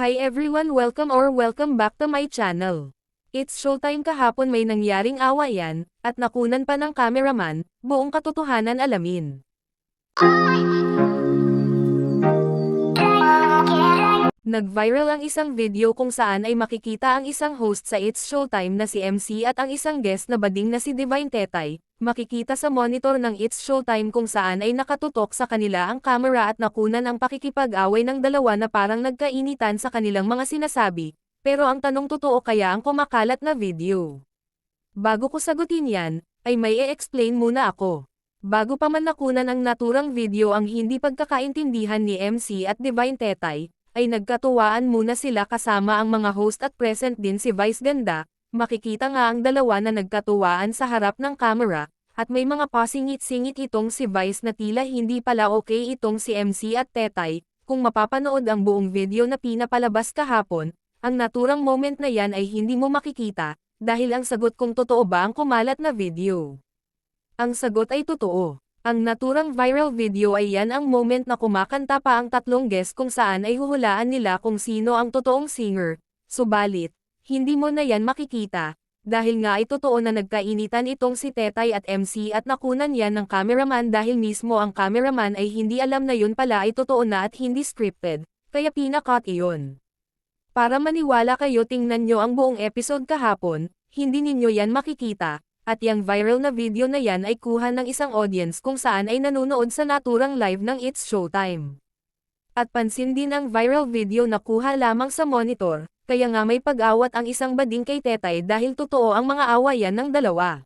Hi everyone, welcome back to my channel. It's showtime. Kahapon may nangyaring awayan, at nakunan pa ng cameraman, buong katotohanan alamin. Nag-viral ang isang video kung saan ay makikita ang isang host sa It's Showtime na si MC at ang isang guest na bading na si Divine Tetay, makikita sa monitor ng It's Showtime kung saan ay nakatutok sa kanila ang camera at nakunan ang pakikipag-away ng dalawa na parang nagkainitan sa kanilang mga sinasabi, pero ang tanong, totoo kaya ang kumakalat na video? Bago ko sagutin yan, ay may i-explain muna ako. Bago pa man nakunan ang naturang video ang hindi pagkakaintindihan ni MC at Divine Tetay, ay nagkatuwaan muna sila kasama ang mga host at present din si Vice Ganda. Makikita nga ang dalawa na nagkatuwaan sa harap ng camera, at may mga pasingit-singit itong si Vice na tila hindi pala okay itong si MC at Tetay. Kung mapapanood ang buong video na pinapalabas kahapon, ang naturang moment na yan ay hindi mo makikita, dahil ang sagot kung totoo ba ang kumalat na video. Ang sagot ay totoo. Ang naturang viral video ay yan ang moment na kumakanta pa ang tatlong guest kung saan ay huhulaan nila kung sino ang totoong singer. Subalit, hindi mo na yan makikita, dahil nga ay totoo na nagkainitan itong si Tetay at MC at nakunan yan ng cameraman dahil mismo ang cameraman ay hindi alam na yun pala ay totoo na at hindi scripted, kaya pinacut iyon. Para maniwala kayo, tingnan nyo ang buong episode kahapon, hindi ninyo yan makikita. At yang viral na video na yan ay kuha ng isang audience kung saan ay nanonood sa naturang live ng It's Showtime. At pansin din ang viral video na kuha lamang sa monitor, kaya nga may pag-awat ang isang bading kay Tetay dahil totoo ang mga awayan ng dalawa.